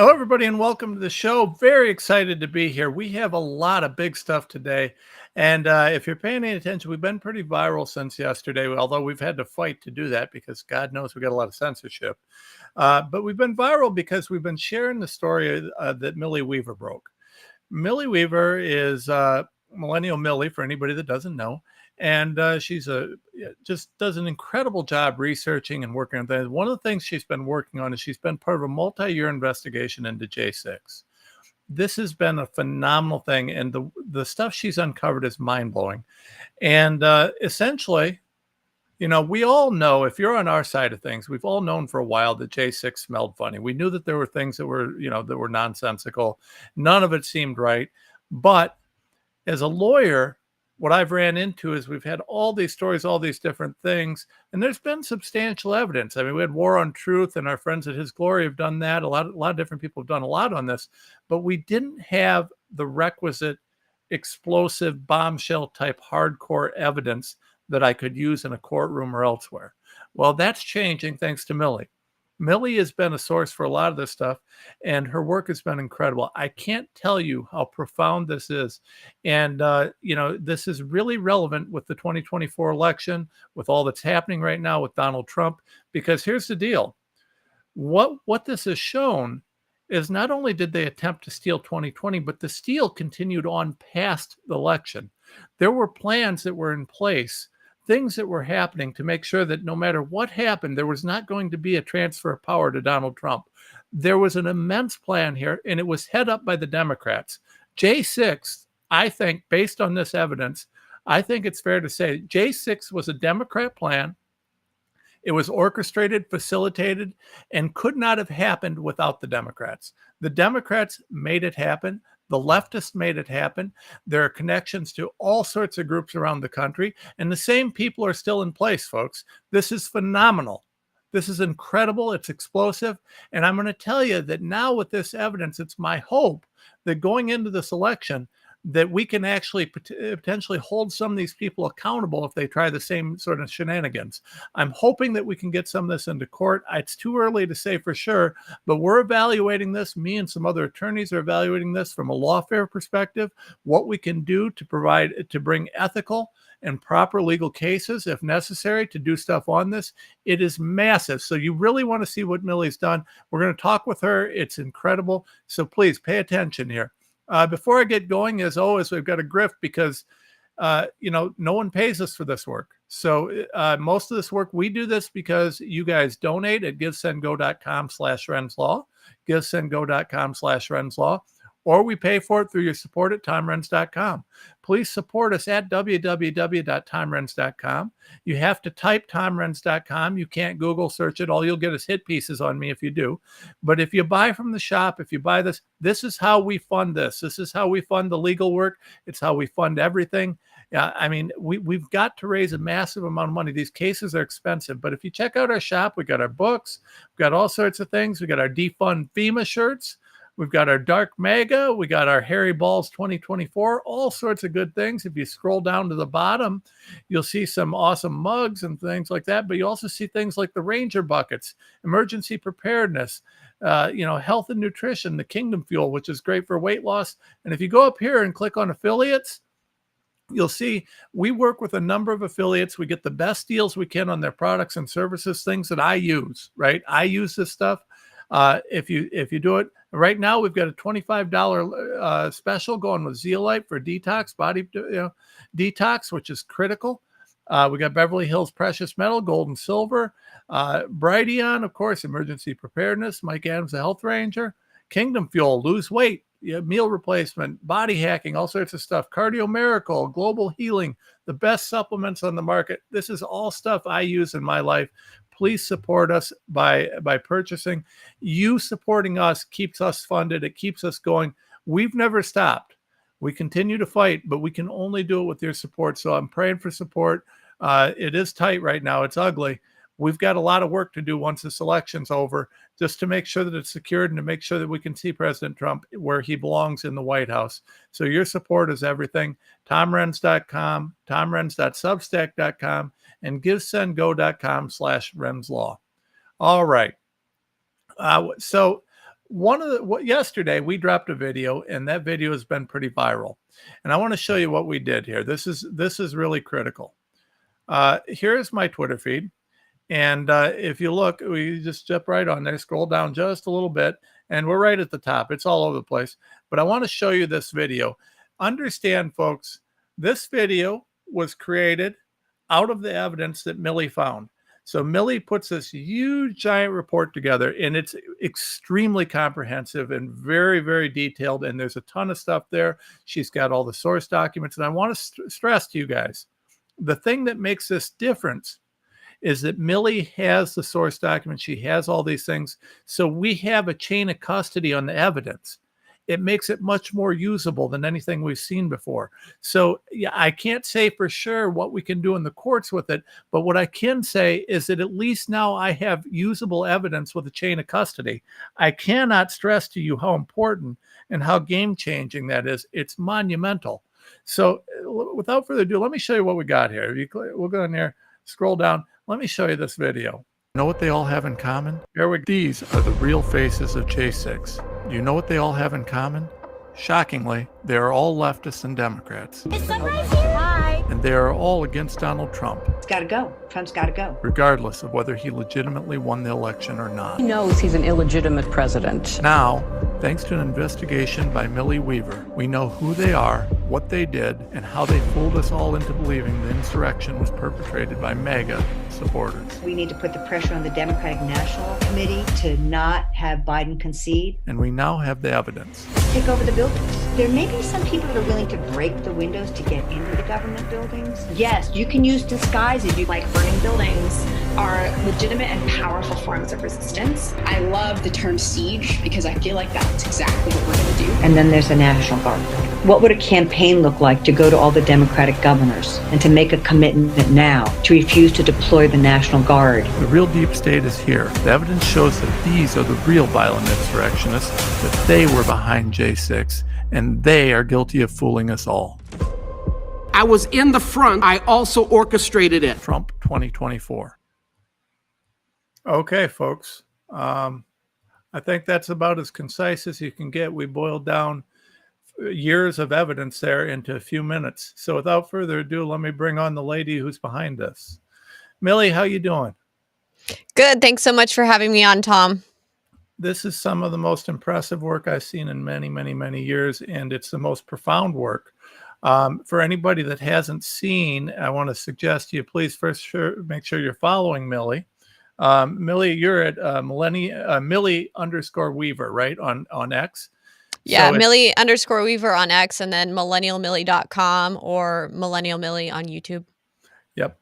Hello, everybody, and welcome to the show. Very excited to be here. We have a lot of big stuff today. And if you're paying any attention, we've been pretty viral since yesterday, although we've had to fight to do that because God knows we got a lot of censorship. But we've been viral because we've been sharing the story that Millie Weaver broke. Millie Weaver is Millennial Millie, for anybody that doesn't know. And she's just does an incredible job researching and working on things. One of the things she's been working on is she's been part of a multi-year investigation into J6. This has been a phenomenal thing, and the stuff she's uncovered is mind-blowing. And essentially, we all know, if you're on our side of things, we've all known for a while that J6 smelled funny. We knew that there were things that were, that were nonsensical. None of it seemed right. But as a lawyer, what I've ran into is we've had all these stories, all these different things, and there's been substantial evidence. I mean, we had War on Truth, and our friends at His Glory have done that. A lot of different people have done a lot on this, but we didn't have the requisite explosive bombshell type hardcore evidence that I could use in a courtroom or elsewhere. Well, that's changing thanks to Millie. Millie has been a source for a lot of this stuff, and her work has been incredible. I can't tell you how profound this is. And, this is really relevant with the 2024 election, with all that's happening right now with Donald Trump, because here's the deal. What this has shown is not only did they attempt to steal 2020, but the steal continued on past the election. There were plans that were in place, things that were happening to make sure that no matter what happened, there was not going to be a transfer of power to Donald Trump. There was an immense plan here, and it was head up by the Democrats. J6, I think, based on this evidence, I think it's fair to say J6 was a Democrat plan. It was orchestrated, facilitated, and could not have happened without the Democrats. The Democrats made it happen. The leftists made it happen. There are connections to all sorts of groups around the country, and the same people are still in place, folks. This is phenomenal. This is incredible. It's explosive. And I'm going to tell you that now with this evidence, it's my hope that going into this election, that we can actually potentially hold some of these people accountable if they try the same sort of shenanigans. I'm hoping that we can get some of this into court. It's too early to say for sure, but we're evaluating this. Me and some other attorneys are evaluating this from a lawfare perspective, what we can do to bring ethical and proper legal cases, if necessary, to do stuff on this. It is massive. So you really want to see what Millie's done. We're going to talk with her. It's incredible. So please pay attention here. Before I get going, as always, we've got a grift because, no one pays us for this work. So most of this work, we do this because you guys donate at givesendgo.com/renslaw, givesendgo.com/renslaw, or we pay for it through your support at timerents.com. Please support us at www.timerents.com. You have to type timerents.com. You can't Google search it. All you'll get is hit pieces on me if you do. But if you buy from the shop, if you buy this, this is how we fund this. This is how we fund the legal work. It's how we fund everything. Yeah, I mean, we've got to raise a massive amount of money. These cases are expensive. But if you check out our shop, we got our books. We've got all sorts of things. We got our defund FEMA shirts. We've got our Dark Mega. We got our Harry Balls 2024, all sorts of good things. If you scroll down to the bottom, you'll see some awesome mugs and things like that. But you also see things like the Ranger buckets, emergency preparedness, health and nutrition, the Kingdom Fuel, which is great for weight loss. And if you go up here and click on affiliates, you'll see we work with a number of affiliates. We get the best deals we can on their products and services, things that I use, right? I use this stuff. If you do it right now, we've got a $25 special going with Zeolite for detox, body detox, which is critical. We got Beverly Hills Precious Metal, gold and silver, Brighteon, of course, emergency preparedness, Mike Adams, the Health Ranger, Kingdom Fuel, lose weight, meal replacement, body hacking, all sorts of stuff, Cardio Miracle, Global Healing, the best supplements on the market. This is all stuff I use in my life. Please support us by purchasing. You supporting us keeps us funded. It keeps us going. We've never stopped. We continue to fight, but we can only do it with your support. So I'm praying for support. It is tight right now. It's ugly. We've got a lot of work to do once this election's over, just to make sure that it's secured and to make sure that we can see President Trump where he belongs in the White House. So your support is everything. TomRens.com, TomRens.substack.com, and givesendgo.com/renslaw. All right. So yesterday we dropped a video, and that video has been pretty viral. And I want to show you what we did here. This is really critical. Here's my Twitter feed. And if you look, we just jump right on there, scroll down just a little bit, and we're right at the top. It's all over the place. But I want to show you this video. Understand, folks, this video was created out of the evidence that Millie found. So Millie puts this huge, giant report together, and it's extremely comprehensive and very, very detailed. And there's a ton of stuff there. She's got all the source documents. And I want to stress to you guys, the thing that makes this difference is that Millie has the source document. She has all these things. So we have a chain of custody on the evidence. It makes it much more usable than anything we've seen before. So yeah, I can't say for sure what we can do in the courts with it, but what I can say is that at least now I have usable evidence with a chain of custody. I cannot stress to you how important and how game-changing that is. It's monumental. So without further ado, let me show you what we got here. We'll go in there, scroll down. Let me show you this video. You know what they all have in common? These are the real faces of J6. You know what they all have in common? Shockingly, they are all leftists and Democrats. Is sunrise here? Hi. And they are all against Donald Trump. It's gotta go. Trump's gotta go. Regardless of whether he legitimately won the election or not. He knows he's an illegitimate president. Now, thanks to an investigation by Millie Weaver, we know who they are, what they did, and how they fooled us all into believing the insurrection was perpetrated by MAGA supporters. We need to put the pressure on the Democratic National Committee to not have Biden concede. And we now have the evidence. Take over the buildings. There may be some people that are willing to break the windows to get into the government buildings. Yes, you can use disguises. Like burning buildings are legitimate and powerful forms of resistance. I love the term siege because I feel like that's exactly what we're going to do. And then there's the National Guard. What would a campaign look like to go to all the Democratic governors and to make a commitment now to refuse to deploy the National Guard? The real deep state is here. The evidence shows that these are the real violent insurrectionists, that they were behind J6, and they are guilty of fooling us all. I was in the front. I also orchestrated it. Trump 2024. Okay, folks. I think that's about as concise as you can get. We boiled down years of evidence there into a few minutes. So without further ado, let me bring on the lady who's behind this. Millie, how you doing? Good. Thanks so much for having me on, Tom. This is some of the most impressive work I've seen in many, many, many years, and it's the most profound work. For anybody that hasn't seen, I want to suggest to you, please make sure you're following Millie. Millie, you're at Millie_Weaver, right, on X? Yeah, so Millie_Weaver on X, and then millennialmillie.com or Millennial Millie on YouTube. Yep.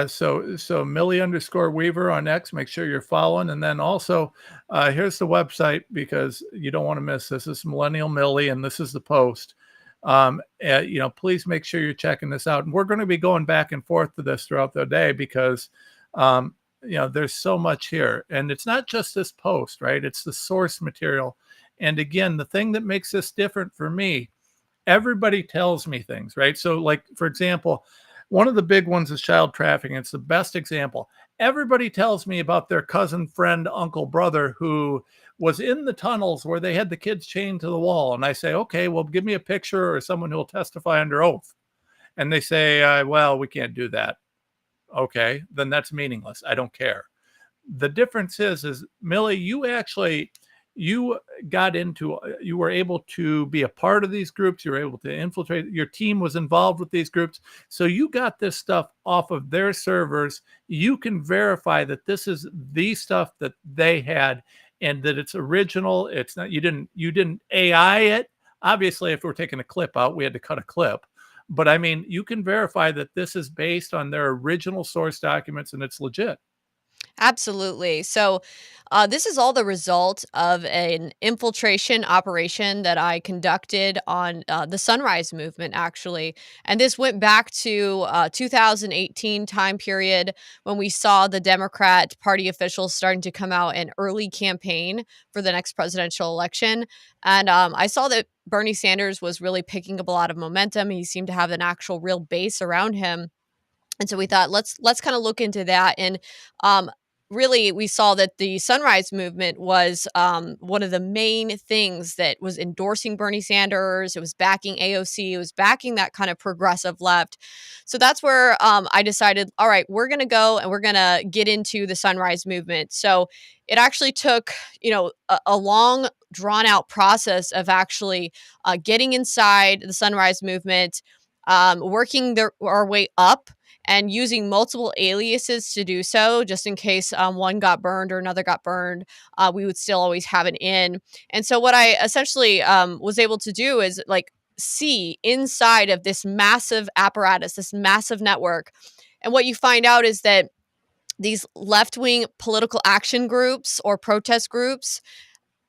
So Millie_Weaver on X. Make sure you're following, and then also here's the website because you don't want to miss this. This is Millennial Millie, and this is the post. Please make sure you're checking this out. And we're going to be going back and forth to this throughout the day because there's so much here, and it's not just this post, right? It's the source material. And again, the thing that makes this different for me, everybody tells me things, right? So like, for example, one of the big ones is child trafficking. It's the best example. Everybody tells me about their cousin, friend, uncle, brother who was in the tunnels where they had the kids chained to the wall. And I say, okay, well, give me a picture or someone who will testify under oath. And they say, well, we can't do that. Okay, then that's meaningless. I don't care. The difference is Millie, you were able to be a part of these groups. You were able to infiltrate. Your team was involved with these groups. So you got this stuff off of their servers. You can verify that this is the stuff that they had and that it's original. It's not, you didn't AI it. Obviously, if we're taking a clip out, we had to cut a clip. But I mean, you can verify that this is based on their original source documents and it's legit. Absolutely. So this is all the result of an infiltration operation that I conducted on the Sunrise Movement, actually. And this went back to 2018 time period when we saw the Democrat Party officials starting to come out and early campaign for the next presidential election. And I saw that Bernie Sanders was really picking up a lot of momentum. He seemed to have an actual real base around him. And so we thought, let's kind of look into that. And really, we saw that the Sunrise Movement was one of the main things that was endorsing Bernie Sanders. It was backing AOC. It was backing that kind of progressive left. So that's where I decided, all right, we're going to go and we're going to get into the Sunrise Movement. So it actually took, a long, drawn out process of actually getting inside the Sunrise Movement, working our way up and using multiple aliases to do so, just in case one got burned or another got burned, we would still always have an in. And so what I essentially was able to do is like see inside of this massive apparatus, this massive network. And what you find out is that these left-wing political action groups or protest groups,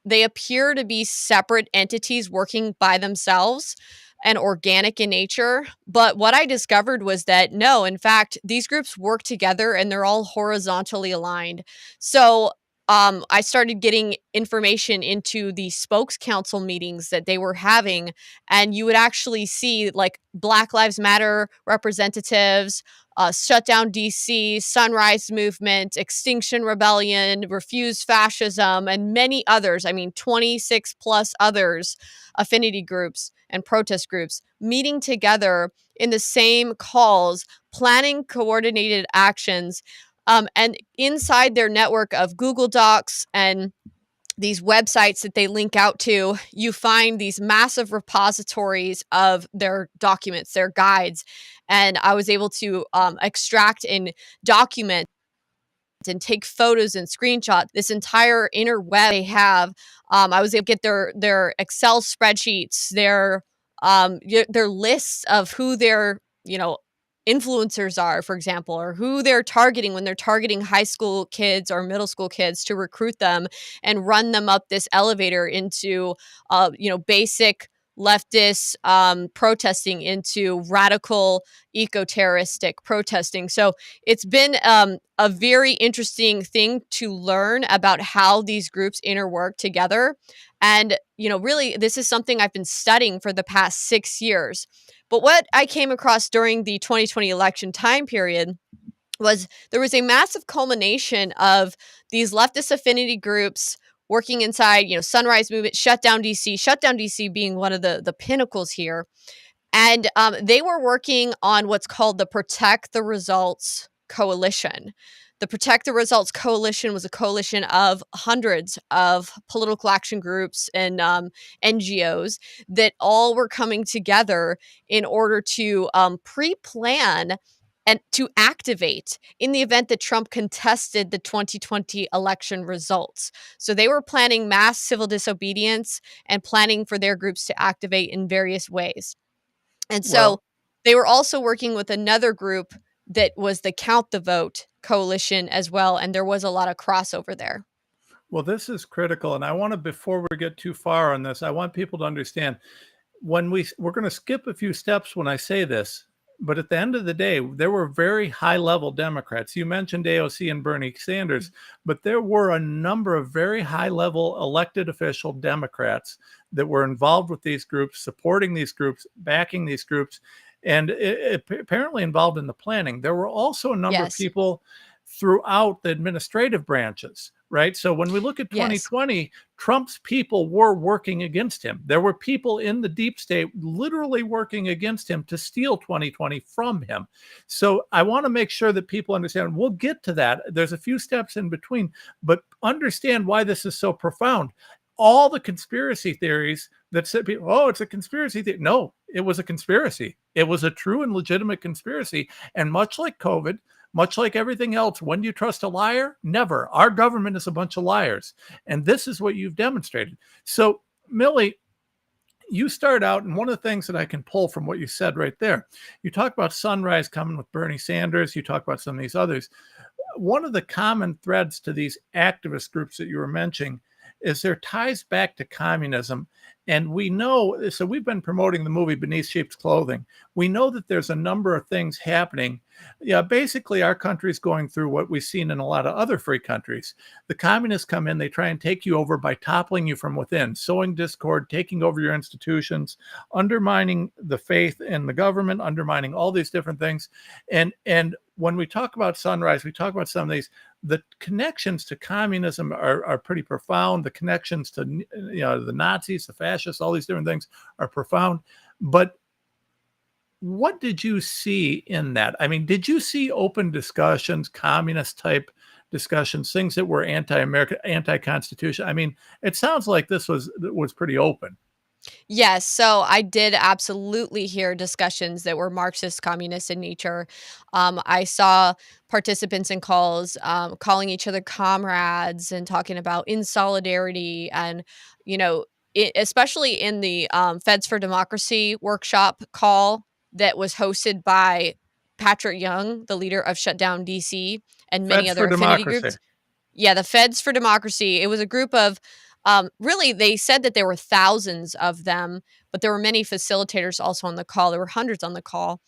they appear to be separate entities working by themselves and organic in nature. But what I discovered was that no, in fact, these groups work together and they're all horizontally aligned. So I started getting information into the spokes council meetings that they were having, and you would actually see like Black Lives Matter representatives, Shut Down DC, Sunrise Movement, Extinction Rebellion, Refuse Fascism, and many others. I mean, 26 plus others, affinity groups and protest groups meeting together in the same calls, planning coordinated actions. And inside their network of Google Docs and these websites that they link out to, you find these massive repositories of their documents, their guides. And I was able to extract and document and take photos and screenshot this entire interweb they have. I was able to get their Excel spreadsheets, their lists of who their influencers are, for example, or who they're targeting when they're targeting high school kids or middle school kids to recruit them and run them up this elevator into basic leftist protesting into radical eco-terroristic protesting. So it's been a very interesting thing to learn about how these groups interwork together. And, really, this is something I've been studying for the past 6 years. But what I came across during the 2020 election time period was there was a massive culmination of these leftist affinity groups working inside, Sunrise Movement, Shut Down DC being one of the pinnacles here. And they were working on what's called the Protect the Results Coalition. The Protect the Results Coalition was a coalition of hundreds of political action groups and NGOs that all were coming together in order to pre-plan and to activate in the event that Trump contested the 2020 election results. So they were planning mass civil disobedience and planning for their groups to activate in various ways. And so Well, they were also working with another group that was the Count the Vote coalition as well, and there was a lot of crossover there. well, this is critical, and I want to, before we get too far on this, I want people to understand when we're going to skip a few steps when I say this, but at the end of the day, there were very high level Democrats. You mentioned AOC and Bernie Sanders, but there were a number of very high level elected official Democrats that were involved with these groups, supporting these groups, backing these groups, and apparently involved in the planning. There were also a number of Yes. people throughout the administrative branches, right? So when we look at Yes. 2020, Trump's people were working against him. There were people in the deep state literally working against him to steal 2020 from him. So I want to make sure that people understand. We'll get to that. There's a few steps in between, but understand why this is so profound. All the conspiracy theories that said people, oh, it's a conspiracy theory. No, it was a conspiracy. It was a true and legitimate conspiracy. And much like COVID, much like everything else, when do you trust a liar? Never. Our government is a bunch of liars. And this is what you've demonstrated. So, Millie, you start out, and one of the things that I can pull from what you said right there, you talk about Sunrise coming with Bernie Sanders. You talk about some of these others. One of the common threads to these activist groups that you were mentioning is their ties back to communism. And we know, so we've been promoting the movie Beneath Sheep's Clothing. We know that there's a number of things happening. Yeah, basically our country's going through what we've seen in a lot of other free countries. The communists come in, they try and take you over by toppling you from within, sowing discord, taking over your institutions, undermining the faith in the government, undermining all these different things. And when we talk about Sunrise, we talk about some of these, the connections to communism are pretty profound. The connections to the Nazis, the fascists, all these different things are profound. But what did you see in that? I mean, did you see open discussions, communist type discussions, things that were anti-American, anti-constitution? I mean, it sounds like this was pretty open. Yes, so I did absolutely hear discussions that were Marxist, communist in nature. I saw participants in calls calling each other comrades and talking about in solidarity, and you know, especially in the Feds for Democracy workshop call that was hosted by Patrick Young, the leader of Shutdown DC, and many Feds other for affinity democracy. groups. Yeah, the Feds for Democracy. It was a group of really, they said that there were thousands of them, but there were many facilitators also on the call. There were hundreds on the call.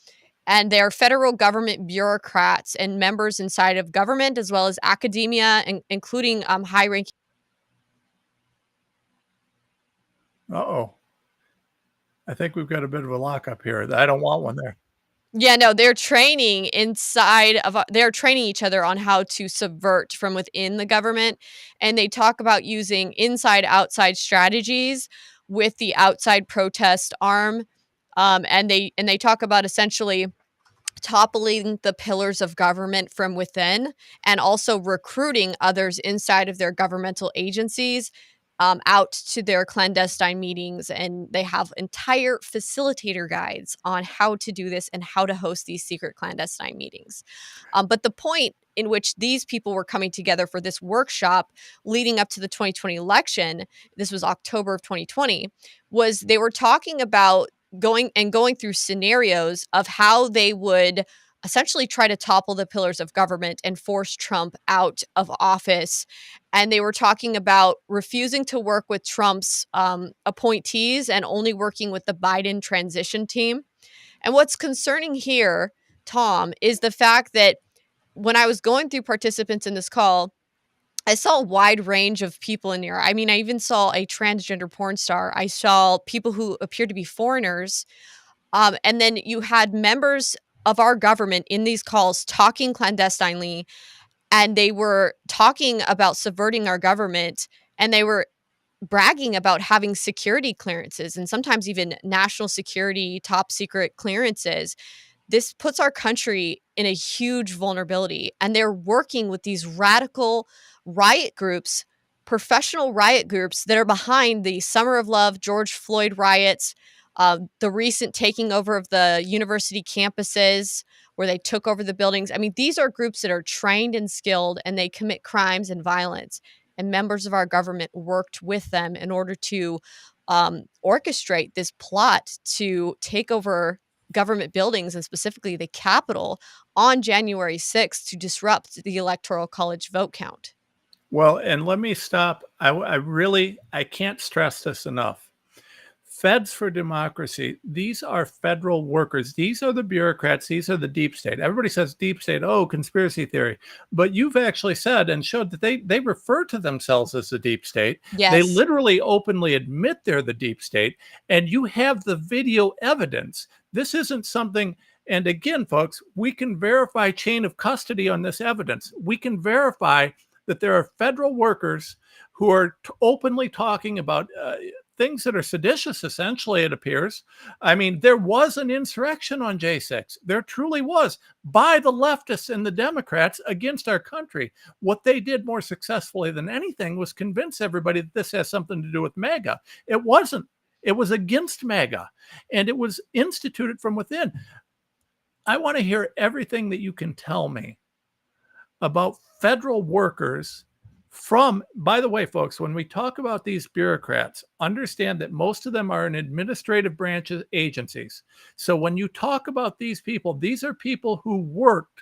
And they're federal government bureaucrats and members inside of government as well as academia, including high ranking. Uh-oh. I think we've got a bit of a lockup here. I don't want one there. Yeah, no, they're training inside of they're training each other on how to subvert from within the government, and they talk about using inside outside strategies with the outside protest arm. And they talk about essentially toppling the pillars of government from within and also recruiting others inside of their governmental agencies out to their clandestine meetings. And they have entire facilitator guides on how to do this and how to host these secret clandestine meetings. But the point in which these people were coming together for this workshop leading up to the 2020 election, this was October of 2020, was they were talking about going through scenarios of how they would essentially try to topple the pillars of government and force Trump out of office. And they were talking about refusing to work with Trump's appointees and only working with the Biden transition team. And what's concerning here, Tom, is the fact that when I was going through participants in this call, I saw a wide range of people in here. I mean, I even saw a transgender porn star. I saw people who appeared to be foreigners. And then you had members of our government in these calls talking clandestinely, and they were talking about subverting our government, and they were bragging about having security clearances and sometimes even national security top secret clearances. This puts our country in a huge vulnerability, and they're working with these radical riot groups, professional riot groups that are behind the Summer of Love, George Floyd riots, the recent taking over of the university campuses where they took over the buildings. I mean, these are groups that are trained and skilled, and they commit crimes and violence. And members of our government worked with them in order to orchestrate this plot to take over government buildings, and specifically the Capitol, on January 6th to disrupt the Electoral College vote count. Well, and let me stop. I can't stress this enough. Feds for Democracy, these are federal workers. These are the bureaucrats. These are the deep state. Everybody says deep state, oh, conspiracy theory. But you've actually said and showed that they refer to themselves as the deep state. They Yes. literally openly admit they're the deep state. And you have the video evidence. This isn't something, and again, folks, we can verify chain of custody on this evidence. We can verify that there are federal workers who are openly talking about things that are seditious, essentially, it appears. I mean, there was an insurrection on J6. There truly was, by the leftists and the Democrats against our country. What they did more successfully than anything was convince everybody that this has something to do with MAGA. It wasn't. It was against MAGA, and it was instituted from within. I want to hear everything that you can tell me about federal workers from, by the way, folks, when we talk about these bureaucrats, understand that most of them are in administrative branches agencies. So when you talk about these people, these are people who worked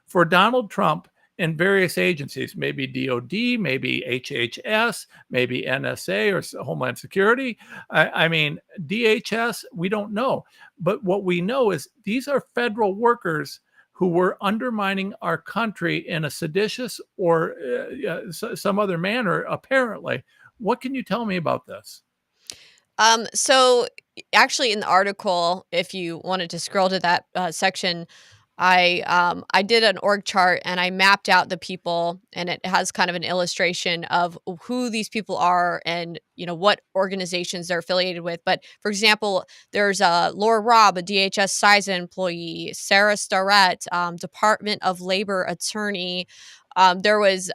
for Donald Trump in various agencies, maybe DOD, maybe HHS, maybe NSA or Homeland Security. I mean, DHS, we don't know. But what we know is these are federal workers who were undermining our country in a seditious or some other manner, apparently. What can you tell me about this? So actually in the article, if you wanted to scroll to that section, I did an org chart and I mapped out the people, and it has kind of an illustration of who these people are and what organizations they're affiliated with. But for example, there's Laura Robb, a DHS CISA employee, Sarah Starrett, Department of Labor attorney. There was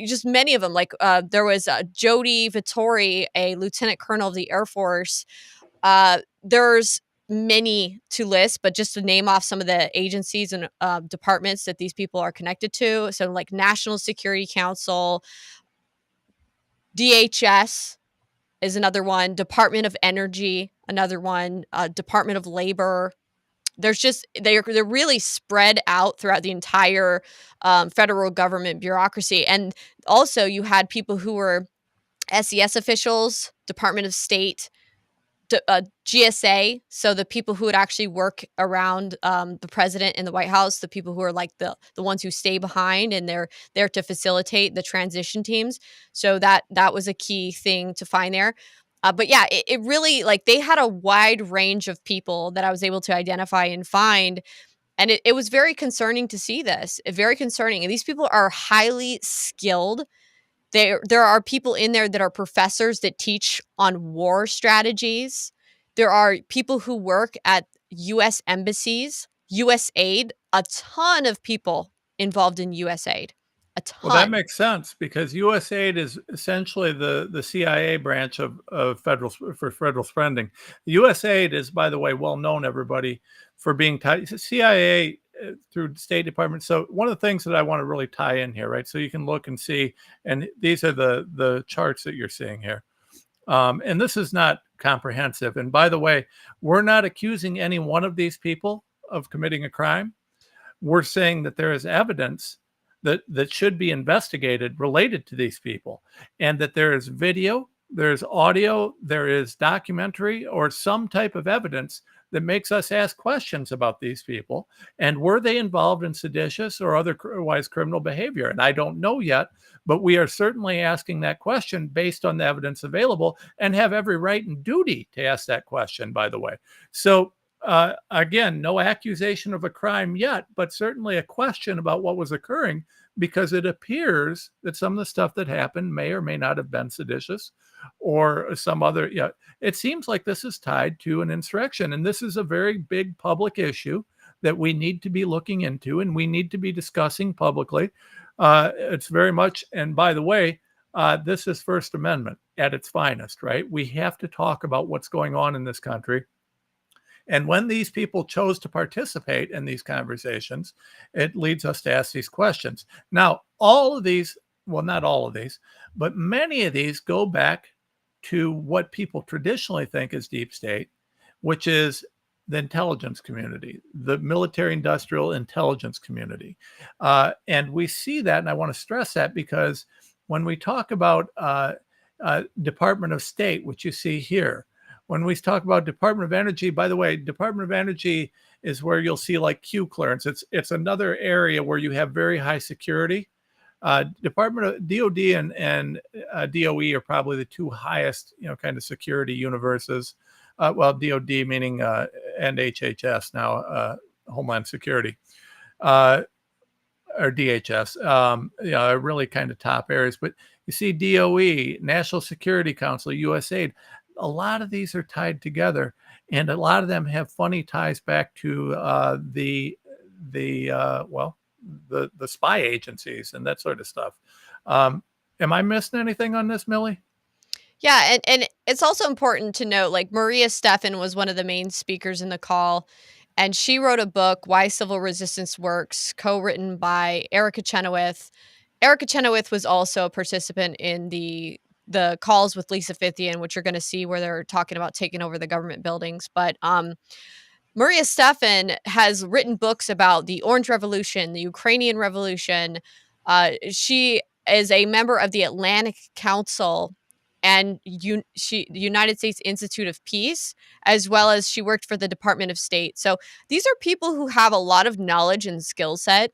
just many of them. Like there was Jody Vittori, a lieutenant colonel of the Air Force. There's many to list, but just to name off some of the agencies and departments that these people are connected to. So, like National Security Council, DHS is another one, Department of Energy, another one, Department of Labor. There's just they're really spread out throughout the entire federal government bureaucracy, and also you had people who were SES officials, Department of State, GSA, so the people who would actually work around the president in the White House, the people who are like the ones who stay behind and they're there to facilitate the transition teams. So that was a key thing to find there. But yeah, it really like they had a wide range of people that I was able to identify and find. And it was very concerning to see this, very concerning. And these people are highly skilled. There are people in there that are professors that teach on war strategies. There are people who work at US embassies, USAID, a ton of people involved in USAID. A Well, that ton. makes sense because USAID is essentially the CIA branch of federal spending. USAID is, by the way, well known, everybody, for being tied CIA through State Department. So one of the things that I want to really tie in here, right? So you can look and see, and these are the charts that you're seeing here. And this is not comprehensive. And by the way, we're not accusing any one of these people of committing a crime. We're saying that there is evidence that should be investigated related to these people, and that there is video, there's audio, there is documentary, or some type of evidence that makes us ask questions about these people. And were they involved in seditious or otherwise criminal behavior? And I don't know yet, but we are certainly asking that question based on the evidence available and have every right and duty to ask that question, by the way. So again, no accusation of a crime yet, but certainly a question about what was occurring, because it appears that some of the stuff that happened may or may not have been seditious or some other. Yeah, it seems like this is tied to an insurrection, and this is a very big public issue that we need to be looking into and we need to be discussing publicly. It's very much, and by the way, this is First Amendment at its finest, right? We have to talk about what's going on in this country. And when these people chose to participate in these conversations, it leads us to ask these questions. Now, all of these, well, not all of these, but many of these go back to what people traditionally think is deep state, which is the intelligence community, the military industrial intelligence community. And we see that, and I want to stress that, because when we talk about Department of State, which you see here, when we talk about Department of Energy, by the way, Department of Energy is where you'll see like Q clearance. It's another area where you have very high security. Department of DOD and DOE are probably the two highest, kind of security universes. Well, DOD meaning and HHS now, Homeland Security, or DHS. Are really kind of top areas. But you see DOE, National Security Council, USAID. A lot of these are tied together, and a lot of them have funny ties back to the spy agencies and that sort of stuff. Am I missing anything on this, Millie? Yeah, and it's also important to note, like Maria Steffen was one of the main speakers in the call, and she wrote a book, Why Civil Resistance Works, co-written by Erica Chenoweth. Erica Chenoweth was also a participant in the calls with Lisa Fithian, which you're going to see where they're talking about taking over the government buildings. But Maria Steffen has written books about the Orange Revolution, the Ukrainian Revolution. She is a member of the Atlantic Council and the United States Institute of Peace, as well as she worked for the Department of State. So these are people who have a lot of knowledge and skill set.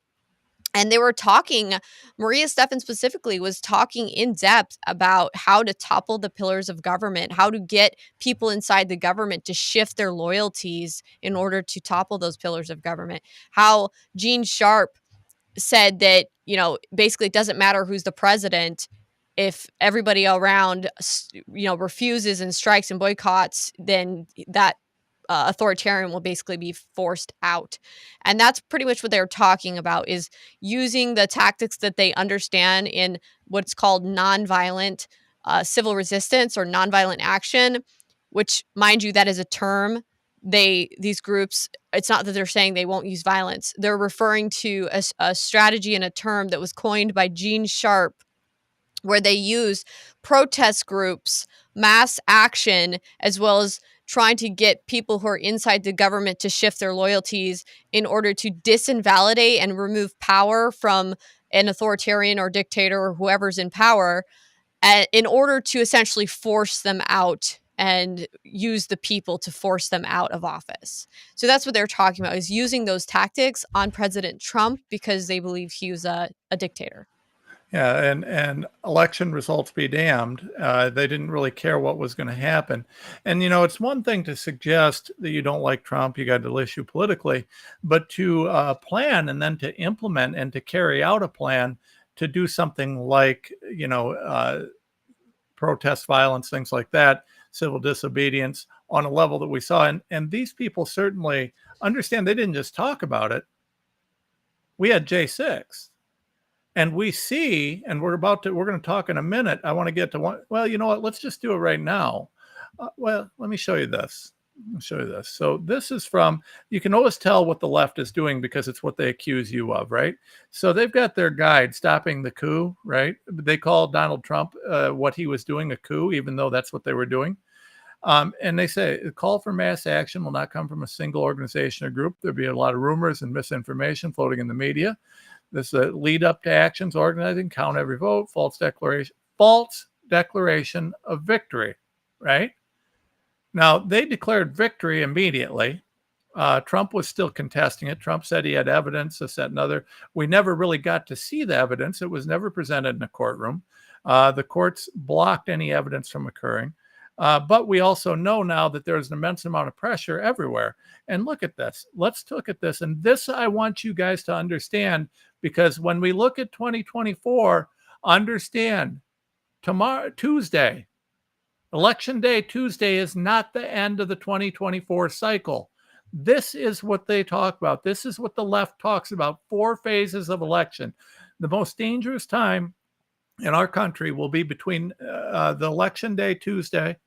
And they were talking, Maria Stephan specifically was talking in depth about how to topple the pillars of government, how to get people inside the government to shift their loyalties in order to topple those pillars of government. How Gene Sharp said that, basically it doesn't matter who's the president. If everybody around, refuses and strikes and boycotts, then that authoritarian will basically be forced out. And that's pretty much what they're talking about, is using the tactics that they understand in what's called nonviolent civil resistance or nonviolent action, which, mind you, that is a term. These groups, it's not that they're saying they won't use violence. They're referring to a strategy and a term that was coined by Gene Sharp, where they use protest groups, mass action, as well as trying to get people who are inside the government to shift their loyalties in order to disinvalidate and remove power from an authoritarian or dictator or whoever's in power, in order to essentially force them out and use the people to force them out of office. So that's what they're talking about, is using those tactics on President Trump because they believe he was a dictator. Yeah, and election results be damned. They didn't really care what was going to happen. And, it's one thing to suggest that you don't like Trump, you got an issue politically, but to plan and then to implement and to carry out a plan to do something like, protest violence, things like that, civil disobedience on a level that we saw. And these people certainly understand. They didn't just talk about it. We had J6. And we see, and we're going to talk in a minute. I want to get to one. Well, you know what? Let's just do it right now. Well, let me show you this. So this is from, you can always tell what the left is doing because it's what they accuse you of, right? So they've got their guide, Stopping the Coup, right? They call Donald Trump what he was doing a coup, even though that's what they were doing. And they say the call for mass action will not come from a single organization or group. There'll be a lot of rumors and misinformation floating in the media. This lead up to actions, organizing, count every vote, false declaration of victory, right? Now, they declared victory immediately. Trump was still contesting it. Trump said he had evidence, this, that, and other. We never really got to see the evidence. It was never presented in a courtroom. The courts blocked any evidence from occurring. But we also know now that there's an immense amount of pressure everywhere. And look at this. Let's look at this. And this I want you guys to understand, because when we look at 2024, understand Tuesday, Election Day Tuesday, is not the end of the 2024 cycle. This is what they talk about. This is what the left talks about. 4 phases of election. The most dangerous time in our country will be between the Election Day Tuesday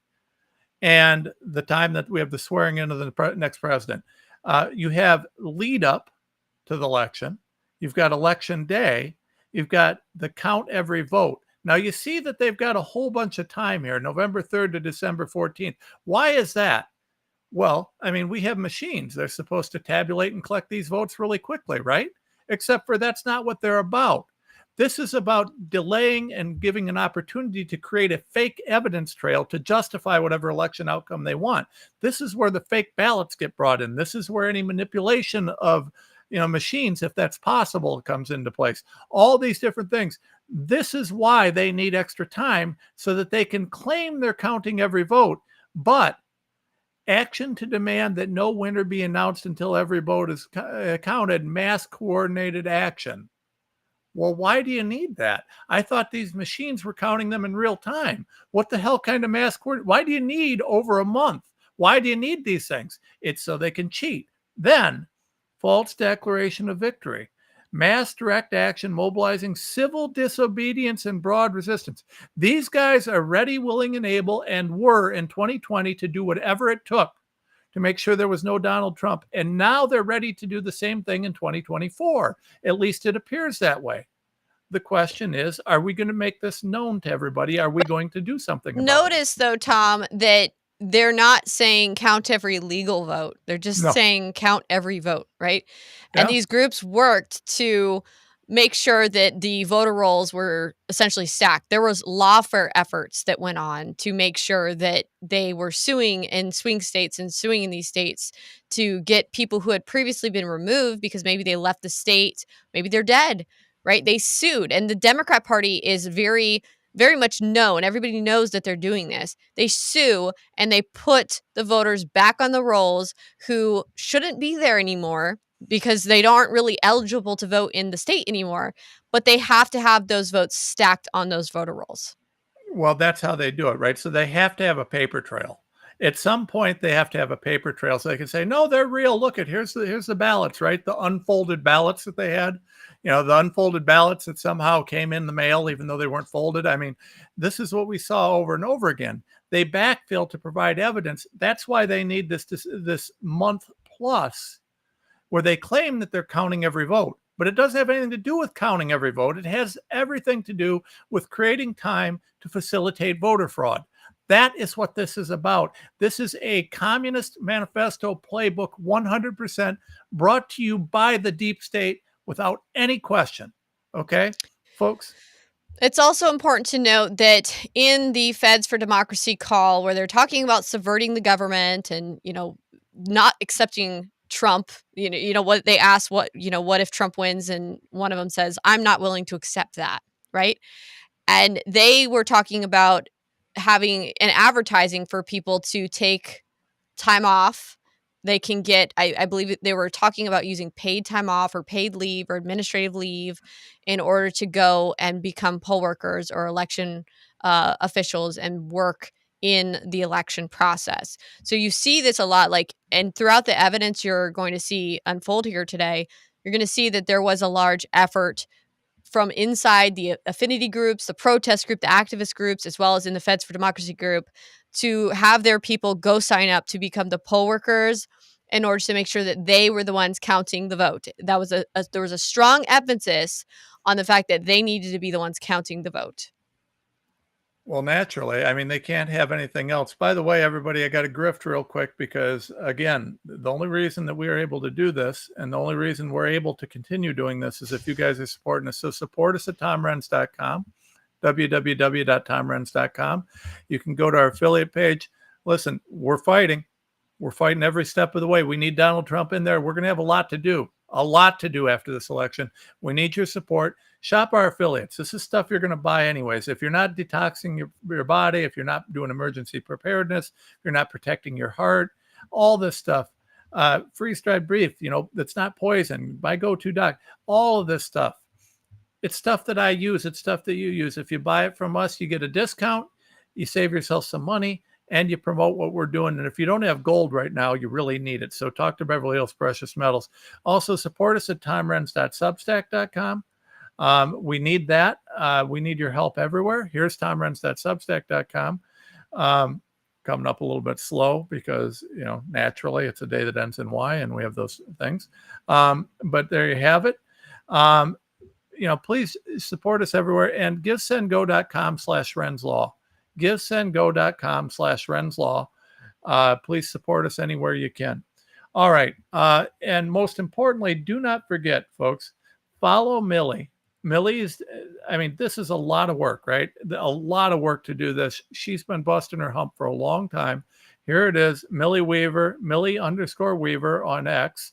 and the time that we have the swearing in of the next president. You have lead up to the election. You've got Election Day. You've got the count every vote. Now, you see that they've got a whole bunch of time here, November 3rd to December 14th. Why is that? Well, I mean, we have machines. They're supposed to tabulate and collect these votes really quickly, right? Except for that's not what they're about. This is about delaying and giving an opportunity to create a fake evidence trail to justify whatever election outcome they want. This is where the fake ballots get brought in. This is where any manipulation of machines, if that's possible, comes into place. All these different things. This is why they need extra time, so that they can claim they're counting every vote, but action to demand that no winner be announced until every vote is counted, mass coordinated action. Well, why do you need that? I thought these machines were counting them in real time. What the hell kind of mass coordination? Why do you need over a month? Why do you need these things? It's so they can cheat. Then, false declaration of victory. Mass direct action mobilizing civil disobedience and broad resistance. These guys are ready, willing, and able, and were in 2020 to do whatever it took to make sure there was no Donald Trump. And now they're ready to do the same thing in 2024. At least it appears that way. The question is, are we going to make this known to everybody? Are we going to do something about it? Notice, though, Tom, that they're not saying count every legal vote. They're just saying count every vote, right? Yeah. And these groups worked to make sure that the voter rolls were essentially stacked. There was lawfare efforts that went on to make sure that they were suing in swing states and suing in these states to get people who had previously been removed because maybe they left the state, maybe they're dead, right? They sued. And the Democrat Party is very much known. Everybody knows that they're doing this. They sue and they put the voters back on the rolls who shouldn't be there anymore because they aren't really eligible to vote in the state anymore, but they have to have those votes stacked on those voter rolls. Well, that's how they do it, right? So they have to have a paper trail. At some point, they have to have a paper trail so they can say, "No, they're real. Look at here's the ballots, right? The unfolded ballots that they had, the unfolded ballots that somehow came in the mail, even though they weren't folded. I mean, this is what we saw over and over again. They backfill to provide evidence. That's why they need this month plus, where they claim that they're counting every vote. But it doesn't have anything to do with counting every vote. It has everything to do with creating time to facilitate voter fraud. That is what this is about. This is a communist manifesto playbook, 100% brought to you by the deep state without any question. Okay, folks? It's also important to note that in the Feds for Democracy call, where they're talking about subverting the government and, not accepting Trump, what they asked, what if Trump wins? And one of them says, I'm not willing to accept that. Right. And they were talking about having an advertising for people to take time off. They can get, I believe they were talking about using paid time off or paid leave or administrative leave in order to go and become poll workers or election officials and work in the election process. So you see this a lot, and throughout the evidence you're going to see unfold here today, you're going to see that there was a large effort from inside the affinity groups, the protest group, the activist groups, as well as in the Feds for Democracy group, to have their people go sign up to become the poll workers in order to make sure that they were the ones counting the vote. That was there was a strong emphasis on the fact that they needed to be the ones counting the vote. Well, naturally. I mean, they can't have anything else. By the way, everybody, I got to grift real quick because, again, the only reason that we are able to do this and the only reason we're able to continue doing this is if you guys are supporting us. So support us at TomRenz.com, www.tomrenz.com. You can go to our affiliate page. Listen, we're fighting. We're fighting every step of the way. We need Donald Trump in there. We're going to have a lot to do after this election. We need your support. Shop our affiliates. This is stuff you're going to buy anyways. If you're not detoxing your body, if you're not doing emergency preparedness, if you're not protecting your heart, all this stuff, freeze dried brief, that's not poison. Buy Go-To-Doc, all of this stuff. It's stuff that I use. It's stuff that you use. If you buy it from us, you get a discount, you save yourself some money, and you promote what we're doing. And if you don't have gold right now, you really need it. So talk to Beverly Hills Precious Metals. Also support us at tomrenz.substack.com. We need that. We need your help everywhere. Here's tomrenz.substack.com. Coming up a little bit slow because, naturally it's a day that ends in Y and we have those things. But there you have it. Please support us everywhere and givesendgo.com/RenzLaw. givesendgo.com/RenzLaw. Please support us anywhere you can. All right. And most importantly, do not forget, folks, follow Millie. Millie is, this is a lot of work, right? A lot of work to do this. She's been busting her hump for a long time. Here it is, Millie Weaver, Millie_Weaver on X.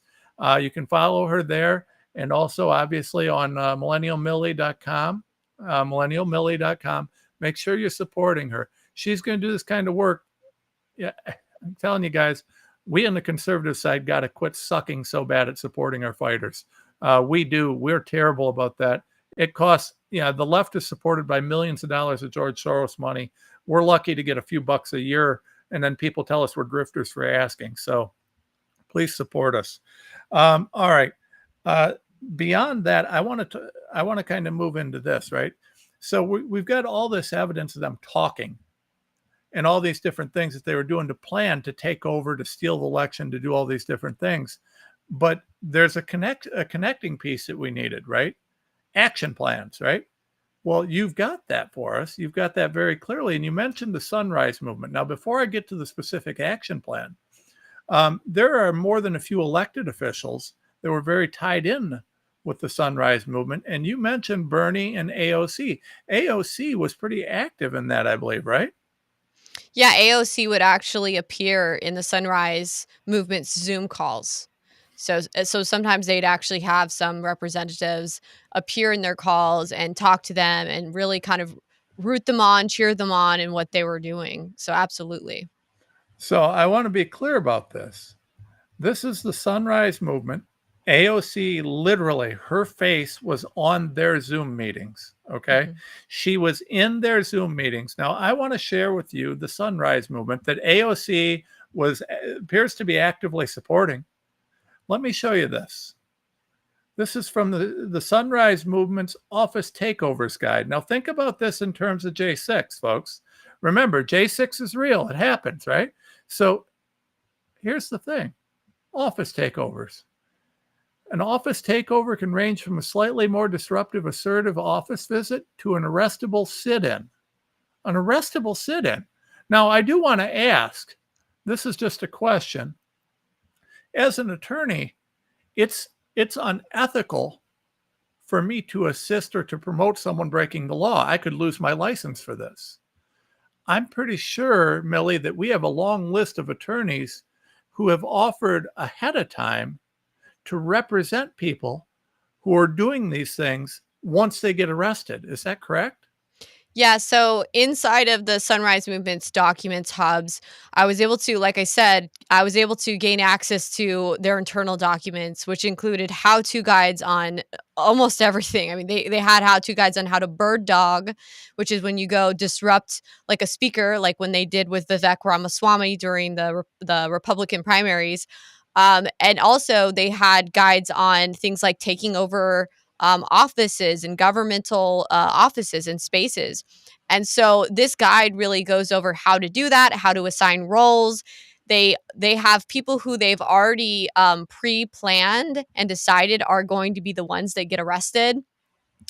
You can follow her there. And also, obviously, on millennialmillie.com, millennialmillie.com. Make sure you're supporting her. She's going to do this kind of work. Yeah, I'm telling you guys, we on the conservative side got to quit sucking so bad at supporting our fighters. We do. We're terrible about that. It costs, the left is supported by millions of dollars of George Soros money. We're lucky to get a few bucks a year, and then people tell us we're grifters for asking. So please support us. All right. Beyond that, I want to kind of move into this, right? So we've got all this evidence of them talking and all these different things that they were doing to plan to take over, to steal the election, to do all these different things. But there's a connecting piece that we needed, right? Action plans, right? Well, you've got that for us. You've got that very clearly. And you mentioned the Sunrise Movement. Now, before I get to the specific action plan, there are more than a few elected officials that were very tied in with the Sunrise Movement. And you mentioned Bernie and AOC. AOC was pretty active in that, I believe, right? Yeah, AOC would actually appear in the Sunrise Movement's Zoom calls. So sometimes they'd actually have some representatives appear in their calls and talk to them and really kind of root them on, cheer them on in what they were doing. So absolutely. So I want to be clear about this. This is the Sunrise Movement. AOC, literally, her face was on their Zoom meetings. Okay. Mhm. She was in their Zoom meetings. Now, I want to share with you the Sunrise Movement that AOC appears to be actively supporting. Let me show you this. This is from the Sunrise Movement's Office Takeovers Guide. Now, think about this in terms of J6, folks. Remember, J6 is real. It happens, right? So here's the thing. Office takeovers. An office takeover can range from a slightly more disruptive, assertive office visit to an arrestable sit-in. An arrestable sit-in. Now, I do want to ask, this is just a question. As an attorney, it's unethical for me to assist or to promote someone breaking the law. I could lose my license for this. I'm pretty sure, Millie, that we have a long list of attorneys who have offered ahead of time to represent people who are doing these things once they get arrested. Is that correct? Yeah, so inside of the Sunrise Movement's documents hubs, I was able to, like I said, I was able to gain access to their internal documents, which included how-to guides on almost everything. I mean, they had how-to guides on how to bird dog, which is when you go disrupt like a speaker, like when they did with Vivek Ramaswamy during the Republican primaries. And also they had guides on things like taking over offices and governmental offices and spaces. And so this guide really goes over how to do that, how to assign roles. They have people who they've already pre-planned and decided are going to be the ones that get arrested.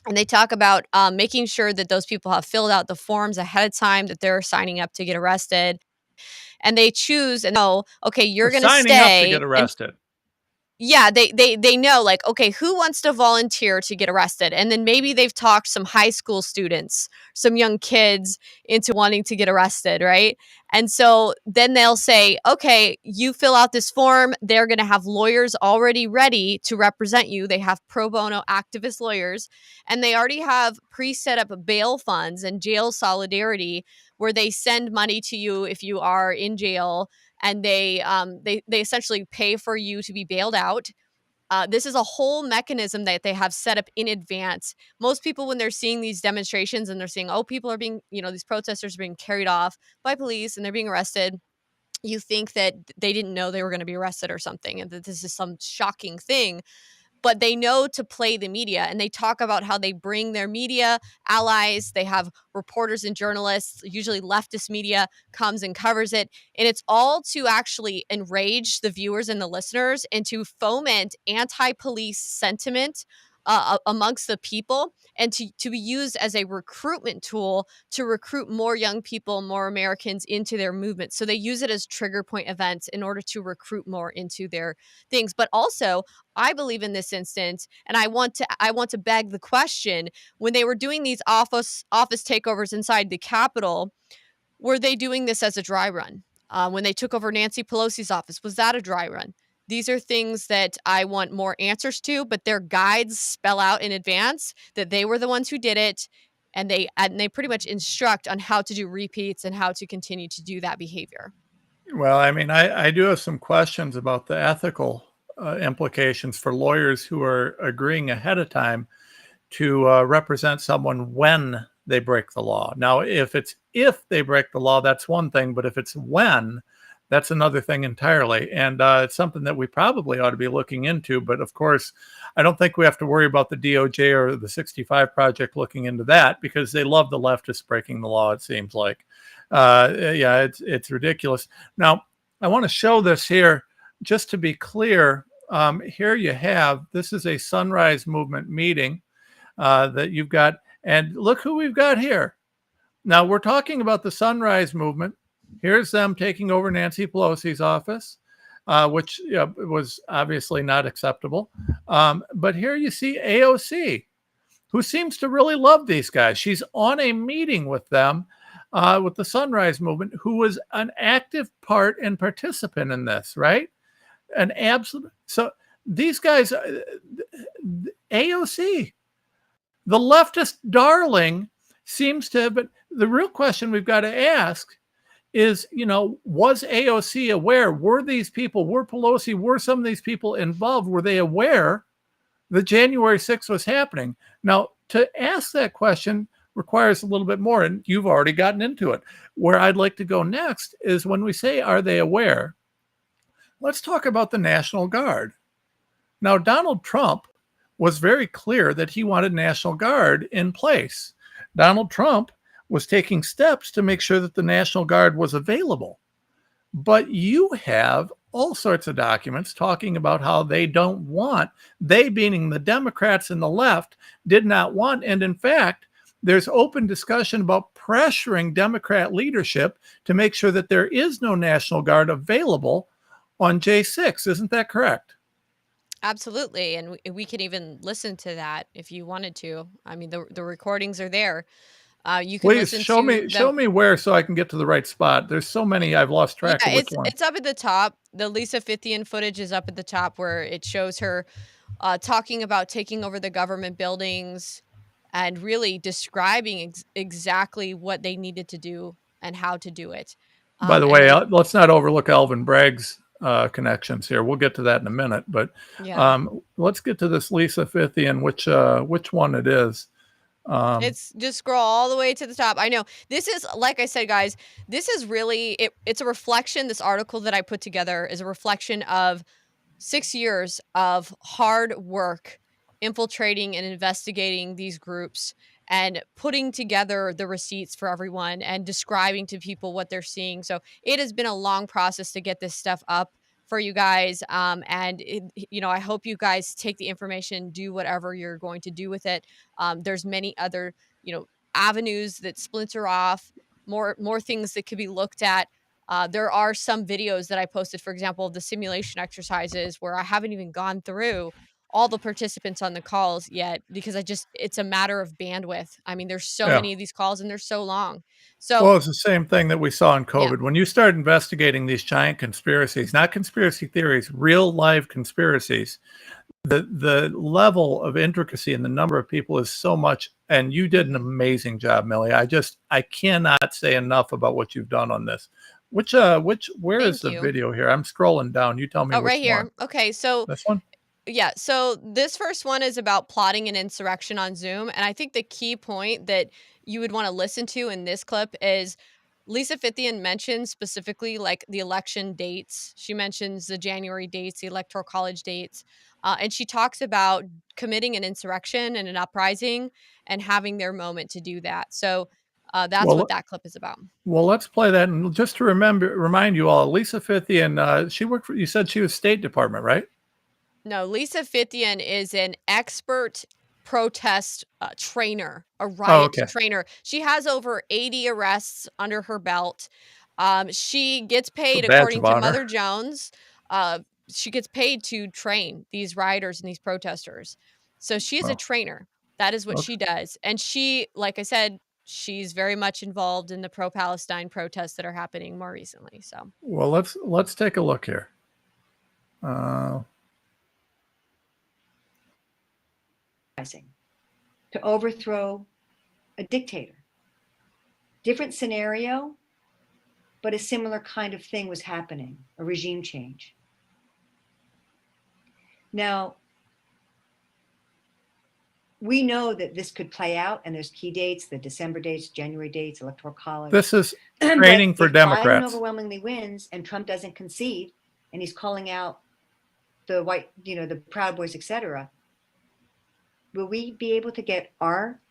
And they talk about making sure that those people have filled out the forms ahead of time that they're signing up to get arrested. And they choose and know, okay, you're They're going to signing up to stay get arrested. yeah, they know like, okay, who wants to volunteer to get arrested? And then maybe they've talked some high school students, some young kids into wanting to get arrested, right? And so then they'll say, okay, you fill out this form. They're going to have lawyers already ready to represent you. They have pro bono activist lawyers, and they already have pre-set up bail funds and jail solidarity where they send money to you if you are in jail, and they essentially pay for you to be bailed out. This is a whole mechanism that they have set up in advance. Most people, when they're seeing these demonstrations and they're seeing, oh, people are being, these protesters are being carried off by police and they're being arrested, you think that they didn't know they were going to be arrested or something, and that this is some shocking thing. But they know to play the media, and they talk about how they bring their media allies. They have reporters and journalists, usually leftist media comes and covers it, and it's all to actually enrage the viewers and the listeners and to foment anti-police sentiment amongst the people, and to be used as a recruitment tool to recruit more young people, more Americans into their movement. So they use it as trigger point events in order to recruit more into their things. But also, I believe in this instance, and I want to beg the question: when they were doing these office takeovers inside the Capitol, were they doing this as a dry run? When they took over Nancy Pelosi's office, was that a dry run? These are things that I want more answers to, but their guides spell out in advance that they were the ones who did it, and they pretty much instruct on how to do repeats and how to continue to do that behavior. Well, I mean, I do have some questions about the ethical implications for lawyers who are agreeing ahead of time to represent someone when they break the law. Now, if they break the law, that's one thing, but if it's when, that's another thing entirely. And it's something that we probably ought to be looking into. But of course, I don't think we have to worry about the DOJ or the 65 Project looking into that, because they love the leftists breaking the law, it seems like. Yeah, it's ridiculous. Now, I want to show this here just to be clear. Here you have, this is a Sunrise Movement meeting that you've got. And look who we've got here. Now, we're talking about the Sunrise Movement. Here's them taking over Nancy Pelosi's office. which was obviously not acceptable. But here you see AOC, who seems to really love these guys. She's on a meeting with them, with the Sunrise Movement, who was an active part and participant in this, right? An absolute. So these guys, AOC, the leftist darling, seems to have been. The real question we've got to ask is, was AOC aware? Were these people, were Pelosi, were some of these people involved? Were they aware that January 6th was happening? Now, to ask that question requires a little bit more, and you've already gotten into it. Where I'd like to go next is when we say, are they aware? Let's talk about the National Guard. Now, Donald Trump was very clear that he wanted National Guard in place. Donald Trump was taking steps to make sure that the National Guard was available. But you have all sorts of documents talking about how they don't want, they meaning the Democrats and the left, did not want. And in fact, there's open discussion about pressuring Democrat leadership to make sure that there is no National Guard available on J6. Isn't that correct? Absolutely. And we can even listen to that if you wanted to. I mean, the recordings are there. You can Please listen show to me them. show me where, so I can get to the right spot. There's so many, I've lost track Yeah, of which one. it's up at the top. The Lisa Fithian footage is up at the top, where it shows her talking about taking over the government buildings and really describing exactly what they needed to do and how to do it. By the And way, let's not overlook Alvin Bragg's connections here. We'll get to that in a minute, but yeah, let's get to this Lisa Fithian, which one it is. it's just scroll all the way to the top. I know this is, like I said, guys, this is really, it's a reflection. This article that I put together is a reflection of 6 years of hard work infiltrating and investigating these groups and putting together the receipts for everyone and describing to people what they're seeing. So it has been a long process to get this stuff up for you guys. I hope you guys take the information, do whatever you're going to do with it. There's many other, avenues that splinter off, more things that could be looked at. There are some videos that I posted, for example, of the simulation exercises, where I haven't even gone through all the participants on the calls yet, because it's a matter of bandwidth. I mean, there's so Yeah. many of these calls and they're so long. So Well, it's the same thing that we saw in COVID. Yeah. When you start investigating these giant conspiracies, not conspiracy theories, real live conspiracies, the level of intricacy and the number of people is so much. And you did an amazing job, Millie. I cannot say enough about what you've done on this. Where is Thank the you. video here? I'm scrolling down. You tell me Oh, which right here. one. Okay, so This one? yeah, so this first one is about plotting an insurrection on Zoom. And I think the key point that you would want to listen to in this clip is Lisa Fithian mentions specifically like the election dates. She mentions the January dates, the electoral college dates. And she talks about committing an insurrection and an uprising and having their moment to do that. So that's Well, what that clip is about. Well, let's play that. And just to remind you all, Lisa Fithian, she worked for, you said she was State Department, right? No, Lisa Fithian is an expert protest trainer, a Oh, riot okay. trainer. She has over 80 arrests under her belt. She gets paid, badge according of to honor. Mother Jones, she gets paid to train these rioters and these protesters. So she is a Oh, trainer. That is what okay. she does. And she, like I said, she's very much involved in the pro-Palestine protests that are happening more recently. So Well, let's take a look here. To overthrow a dictator. Different scenario, but a similar kind of thing was happening, a regime change. Now, we know that this could play out, and there's key dates, the December dates, January dates, electoral college. This is training But for if Biden Democrats. overwhelmingly wins and Trump doesn't concede, and he's calling out the white, the Proud Boys, etc., will we be able to get our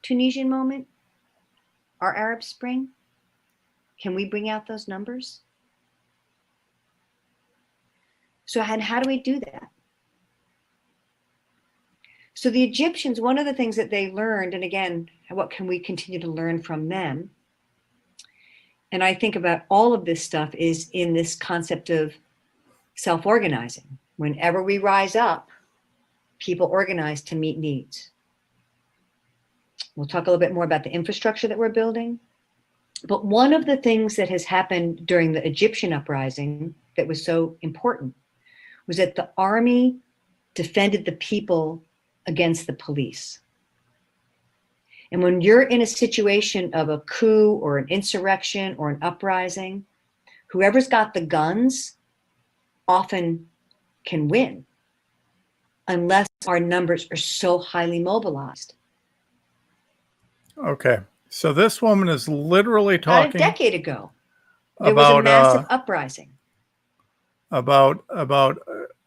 Tunisian moment, our Arab Spring? Can we bring out those numbers? So, and how do we do that? So the Egyptians, one of the things that they learned, and again, what can we continue to learn from them? And I think about all of this stuff is in this concept of self-organizing. Whenever we rise up, people organize to meet needs. We'll talk a little bit more about the infrastructure that we're building. But one of the things that has happened during the Egyptian uprising that was so important was that the army defended the people against the police. And when you're in a situation of a coup or an insurrection or an uprising, whoever's got the guns often can win, unless our numbers are so highly mobilized. Okay. So this woman is literally About a talking decade ago, there was a massive uprising. about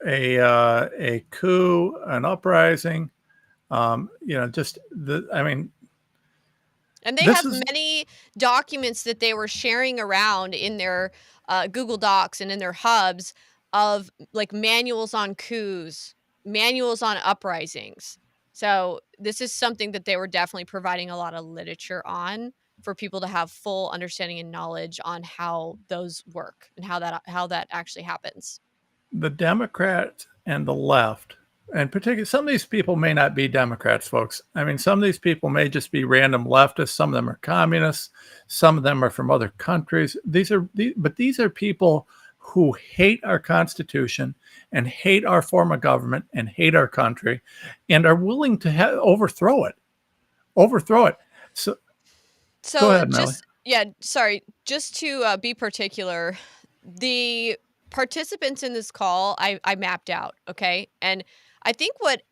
a coup, an uprising. Just the. I mean, And they this have is many documents that they were sharing around in their Google Docs and in their hubs of like manuals on coups, manuals on uprisings. So this is something that they were definitely providing a lot of literature on for people to have full understanding and knowledge on how those work and how that actually happens. the Democrats and the left, and particularly some of these people may not be Democrats, folks. I mean, some of these people may just be random leftists. Some of them are communists. Some of them are from other countries. These are people who hate our Constitution and hate our form of government and hate our country, and are willing to overthrow it. Overthrow it. So go So ahead, Millie. just to be particular, the participants in this call I mapped out, okay? And I think what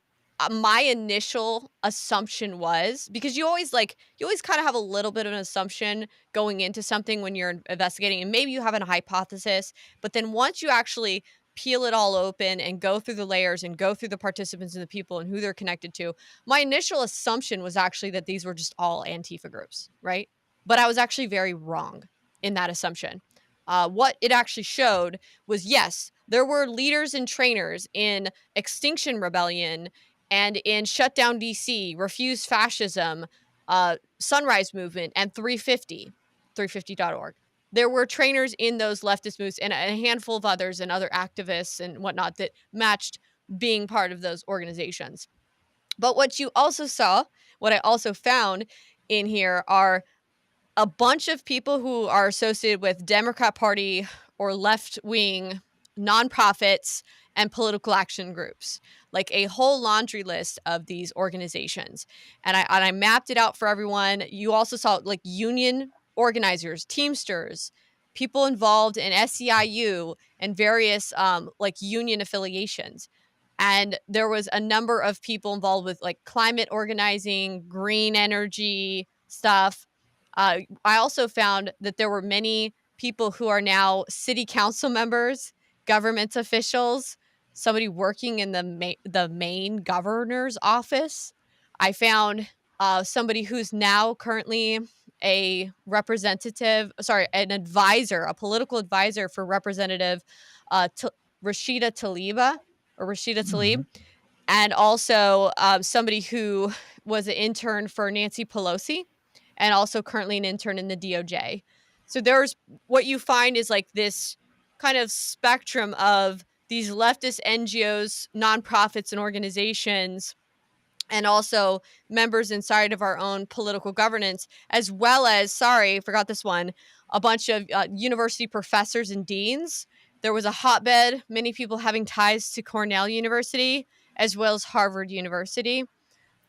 my initial assumption was, because you always kind of have a little bit of an assumption going into something when you're investigating, and maybe you have a hypothesis, but then once you actually peel it all open and go through the layers and go through the participants and the people and who they're connected to, my initial assumption was actually that these were just all Antifa groups, right? But I was actually very wrong in that assumption. What it actually showed was, yes, there were leaders and trainers in Extinction Rebellion and in Shutdown DC, Refuse Fascism, Sunrise Movement, and 350.org. There were trainers in those leftist moves and a handful of others and other activists and whatnot that matched being part of those organizations. But what you also saw, what I also found in here are a bunch of people who are associated with Democrat Party or left-wing nonprofits and political action groups, like a whole laundry list of these organizations. And I mapped it out for everyone. You also saw like union organizers, Teamsters, people involved in SEIU and various like union affiliations. And there was a number of people involved with like climate organizing, green energy stuff. I also found that there were many people who are now city council members, government officials, somebody working in the Maine governor's office. I found somebody who's now currently an advisor, a political advisor for Representative Rashida Tlaib or Rashida Tlaib, and also somebody who was an intern for Nancy Pelosi and also currently an intern in the DOJ. So there's what you find is like this kind of spectrum of these leftist NGOs, nonprofits, and organizations, and also members inside of our own political governance, as well as, sorry, forgot this one, a bunch of university professors and deans. There was a hotbed, many people having ties to Cornell University, as well as Harvard University.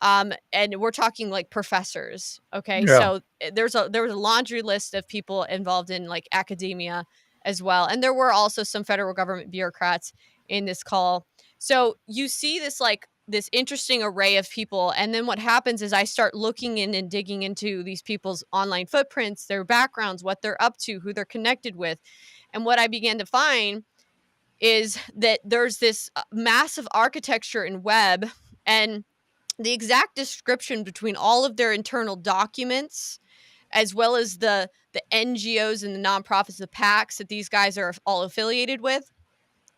And we're talking like professors. Okay. Yeah. So there was a laundry list of people involved in like academia as well. And there were also some federal government bureaucrats in this call. So you see this interesting array of people. And then what happens is I start looking in and digging into these people's online footprints, their backgrounds, what they're up to, who they're connected with. And what I began to find is that there's this massive architecture and web, and the exact description between all of their internal documents, as well as the NGOs and the nonprofits, the PACs that these guys are all affiliated with,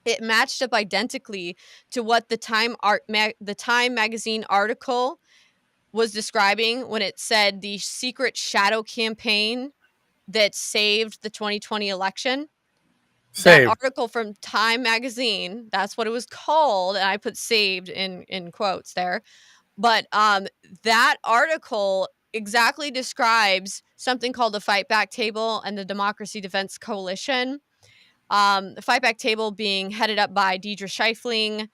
it matched up identically to what the Time magazine article was describing when it said the secret shadow campaign that saved the 2020 election. that Saved. article from Time magazine, that's what it was called, and I put saved in quotes there. But that article exactly describes something called the Fight Back Table and the Democracy Defense Coalition. The Fight Back Table being headed up by Deidre Scheifling.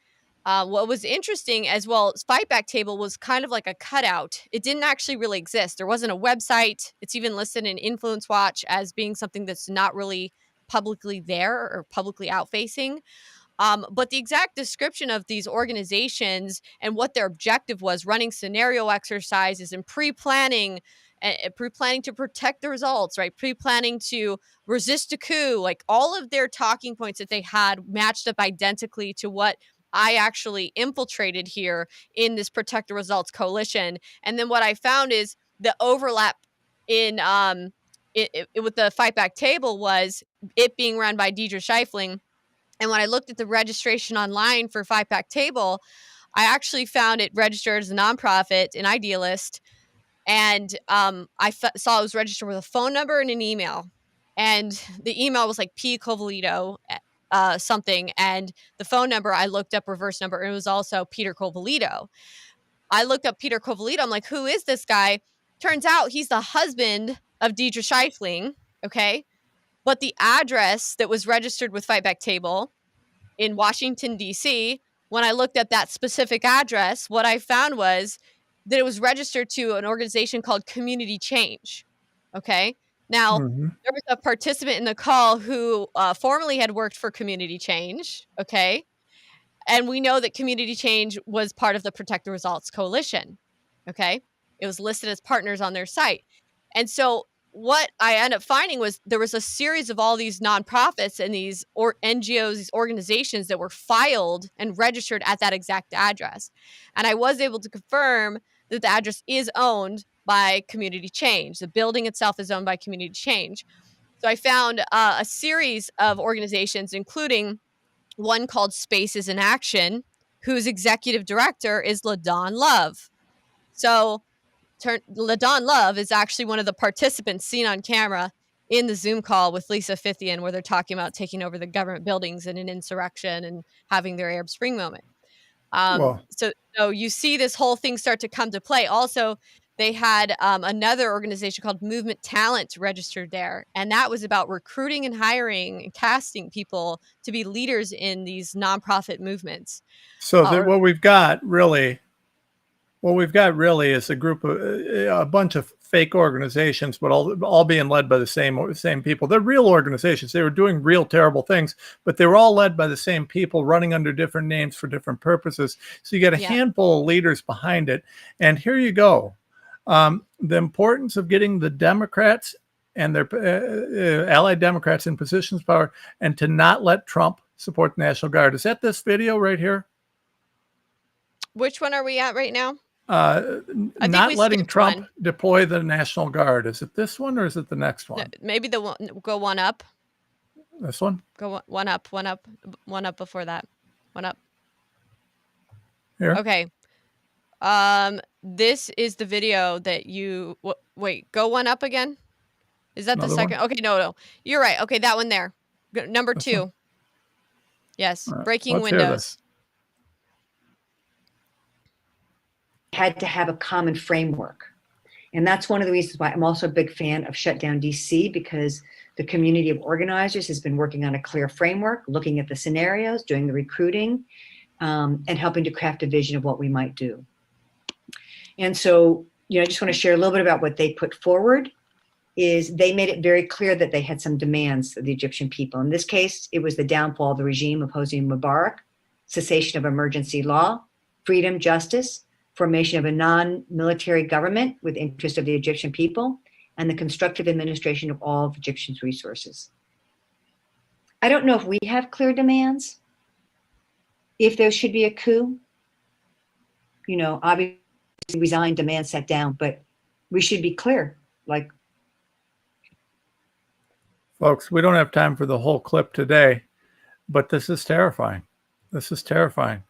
What was interesting as well, Fight Back Table was kind of like a cutout. It didn't actually really exist. There wasn't a website. It's even listed in Influence Watch as being something that's not really publicly there or publicly out facing. But the exact description of these organizations and what their objective was, running scenario exercises and pre-planning to protect the results, right? Pre-planning to resist a coup, like all of their talking points that they had matched up identically to what I actually infiltrated here in this Protect the Results coalition. And then what I found is the overlap in with the Fight Back Table was it being run by Deidre Scheifling. And when I looked at the registration online for Fight Back Table, I actually found it registered as a nonprofit, an idealist, and saw it was registered with a phone number and an email. And the email was like P. Covolito something, and the phone number I looked up reverse number, and it was also Peter Covolito. I looked up Peter Covolito. I'm like, who is this guy? Turns out he's the husband of Deidre Scheifling. Okay. But the address that was registered with Fight Back Table in Washington, D.C., when I looked at that specific address, what I found was that it was registered to an organization called Community Change. Okay. Now, there was a participant in the call who formerly had worked for Community Change. Okay. And we know that Community Change was part of the Protect the Results Coalition. Okay. It was listed as partners on their site. And so what I ended up finding was there was a series of all these nonprofits and these NGOs, these organizations that were filed and registered at that exact address. And I was able to confirm that the address is owned by Community Change. The building itself is owned by Community Change. So I found a series of organizations, including one called Spaces in Action, whose executive director is LaDawn Love. So LaDawn Love is actually one of the participants seen on camera in the Zoom call with Lisa Fithian, where they're talking about taking over the government buildings in an insurrection and having their Arab Spring moment. So you see this whole thing start to come to play. Also, they had another organization called Movement Talent registered there, and that was about recruiting and hiring and casting people to be leaders in these nonprofit movements. So what we've got really is a group of a bunch of fake organizations, but all being led by the same people. They're real organizations. They were doing real terrible things, but they were all led by the same people, running under different names for different purposes. So you got a handful of leaders behind it. And here you go. The importance of getting the Democrats and their allied Democrats in positions of power, and to not let Trump support the National Guard. Is that this video right here? Which one are we at right now? Not letting Trump deploy the National Guard. Is it this one or is it the next one? No, maybe the one, go one up. This one? Go one up before that. One up. Here. Okay. This is the video that you wait, go one up again. Is that Another the second? one? Okay, no. You're right. Okay, that one there. Number This 2. one? Yes, All right, breaking let's hear windows. this. Had to have a common framework. And that's one of the reasons why I'm also a big fan of Shutdown DC, because the community of organizers has been working on a clear framework, looking at the scenarios, doing the recruiting, and helping to craft a vision of what we might do. And so, I just want to share a little bit about what they put forward. Is they made it very clear that they had some demands of the Egyptian people. In this case, it was the downfall of the regime of Hosni Mubarak, cessation of emergency law, freedom, justice, formation of a non-military government with interest of the Egyptian people, and the constructive administration of all of Egyptians' resources. I don't know if we have clear demands, if there should be a coup. Obviously resign, demand set down, but we should be clear. Folks, we don't have time for the whole clip today, but this is terrifying. This is terrifying.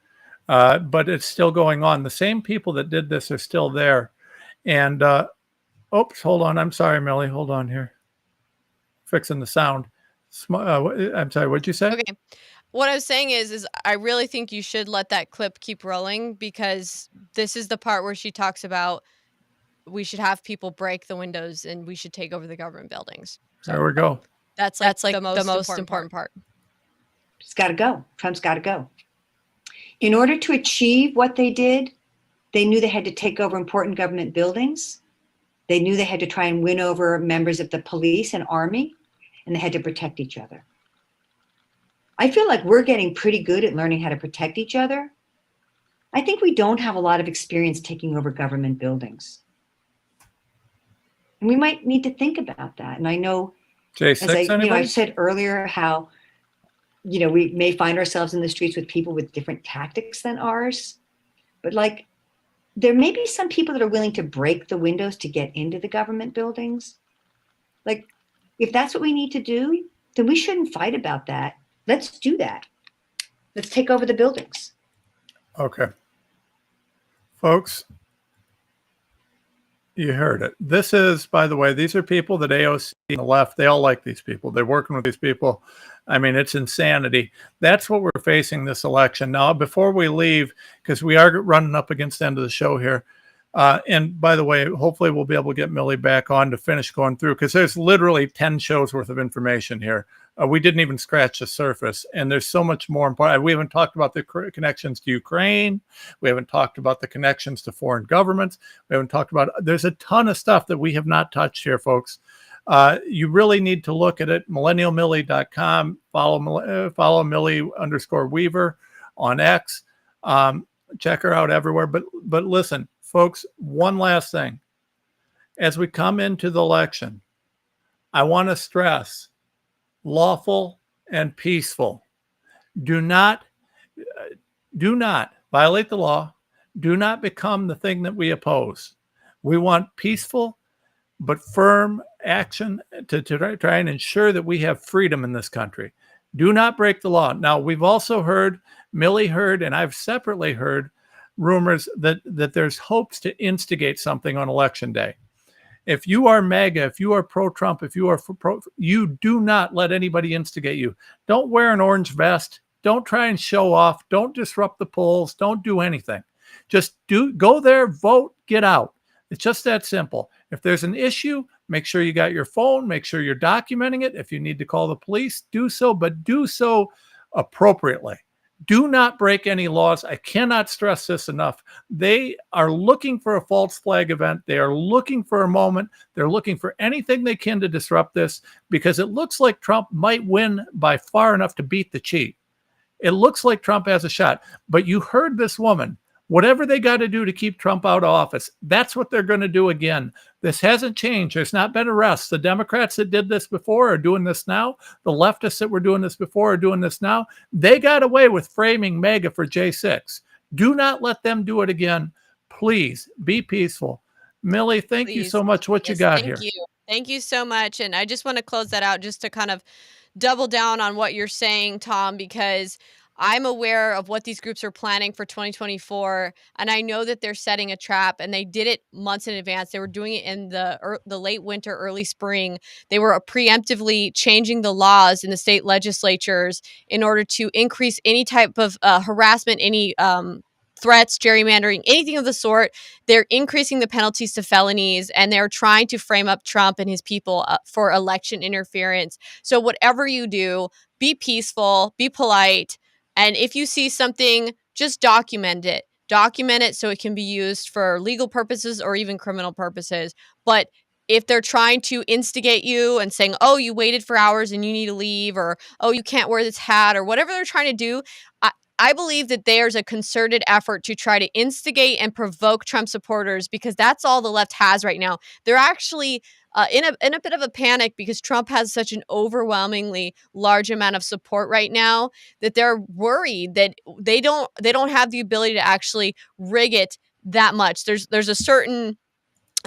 But it's still going on. The same people that did this are still there. And, oops, hold on. I'm sorry, Millie. Hold on here. Fixing the sound. I'm sorry, what'd you say? Okay. What I was saying is I really think you should let that clip keep rolling because this is the part where she talks about we should have people break the windows and we should take over the government buildings. There we go. That's like the most important part. It's got to go. Trump's got to go. In order to achieve what they did, they knew they had to take over important government buildings. They knew they had to try and win over members of the police and army, and they had to protect each other. I feel like we're getting pretty good at learning how to protect each other. I think we don't have a lot of experience taking over government buildings. And we might need to think about that. And I know, J6, I said earlier how, we may find ourselves in the streets with people with different tactics than ours. But like, there may be some people that are willing to break the windows to get into the government buildings. Like, if that's what we need to do, then we shouldn't fight about that. Let's do that. Let's take over the buildings. Okay. Folks, you heard it. This is, by the way, these are people that AOC and the left, they all like these people. They're working with these people. I mean, it's insanity. That's what we're facing this election. Now, before we leave, because we are running up against the end of the show here, and by the way, hopefully we'll be able to get Millie back on to finish going through, because there's literally 10 shows worth of information here. We didn't even scratch the surface, and there's so much more important. We haven't talked about the connections to Ukraine. We haven't talked about the connections to foreign governments. We haven't talked about, there's a ton of stuff that we have not touched here, folks. You really need to look at it. millennialmillie.com. Follow Millie_Weaver on X. Check her out everywhere. But listen, folks, one last thing. As we come into the election, I want to stress lawful and peaceful. Do not violate the law. Do not become the thing that we oppose. We want peaceful but firm action to try and ensure that we have freedom in this country. Do not break the law. Now, we've also heard, Millie heard, and I've separately heard rumors that there's hopes to instigate something on election day. If you are MAGA, if you are pro-Trump, if you are you do not let anybody instigate you. Don't wear an orange vest. Don't try and show off. Don't disrupt the polls. Don't do anything. Just go there, vote, get out. It's just that simple. If there's an issue, make sure you got your phone, make sure you're documenting it. If you need to call the police, do so, but do so appropriately. Do not break any laws. I cannot stress this enough. They are looking for a false flag event. They are looking for a moment. They're looking for anything they can to disrupt this, because it looks like Trump might win by far enough to beat the cheat. It looks like Trump has a shot. But you heard this woman. Whatever they got to do to keep Trump out of office, that's what they're going to do again. This hasn't changed. There's not been arrests. The Democrats that did this before are doing this now. The leftists that were doing this before are doing this now. They got away with framing MAGA for J6. Do not let them do it again. Please be peaceful. Millie, thank you so much. What you got here? Thank you so much. And I just want to close that out just to kind of double down on what you're saying, Tom, because I'm aware of what these groups are planning for 2024, and I know that they're setting a trap, and they did it months in advance. They were doing it in the late winter, early spring. They were preemptively changing the laws in the state legislatures in order to increase any type of harassment, any threats, gerrymandering, anything of the sort. They're increasing the penalties to felonies, and they're trying to frame up Trump and his people for election interference. So whatever you do, be peaceful, be polite. And if you see something, just document it. Document it so it can be used for legal purposes or even criminal purposes. But if they're trying to instigate you and saying, oh, you waited for hours and you need to leave, or, oh, you can't wear this hat, or whatever they're trying to do, I believe that there's a concerted effort to try to instigate and provoke Trump supporters, because that's all the left has right now. They're actually in a bit of a panic because Trump has such an overwhelmingly large amount of support right now that they're worried that they don't have the ability to actually rig it that much. There's a certain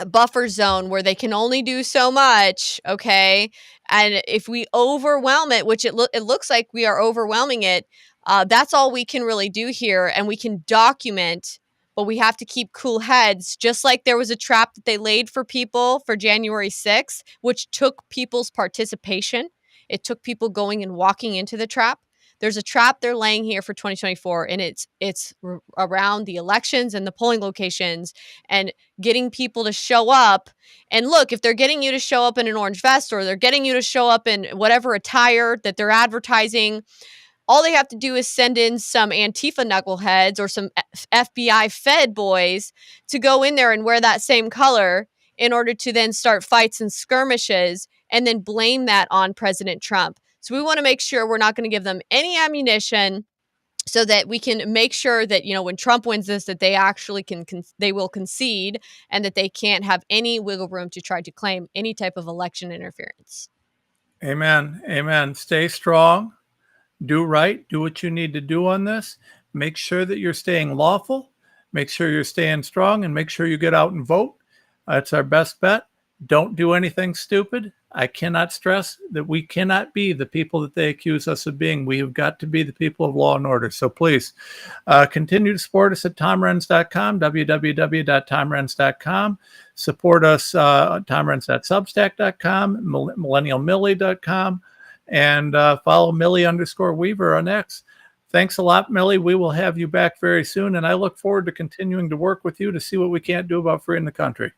buffer zone where they can only do so much, okay? And if we overwhelm it, which it looks like we are overwhelming it, that's all we can really do here, and we can document, but we have to keep cool heads, just like there was a trap that they laid for people for January 6th, which took people's participation. It took people going and walking into the trap. There's a trap they're laying here for 2024, and it's around the elections and the polling locations and getting people to show up. And look, if they're getting you to show up in an orange vest, or they're getting you to show up in whatever attire that they're advertising, all they have to do is send in some Antifa knuckleheads or some FBI Fed boys to go in there and wear that same color in order to then start fights and skirmishes and then blame that on President Trump. So we want to make sure we're not going to give them any ammunition, so that we can make sure that, when Trump wins this, that they actually they will concede, and that they can't have any wiggle room to try to claim any type of election interference. Amen. Amen. Stay strong. Do right. Do what you need to do on this. Make sure that you're staying lawful. Make sure you're staying strong, and make sure you get out and vote. That's our best bet. Don't do anything stupid. I cannot stress that we cannot be the people that they accuse us of being. We have got to be the people of law and order. So please continue to support us at TomRenz.com, www.tomrenz.com. Support us, TomRenz.substack.com, MillennialMillie.com, and follow Millie_Weaver on X. Thanks a lot, Millie. We will have you back very soon, and I look forward to continuing to work with you to see what we can't do about freeing the country.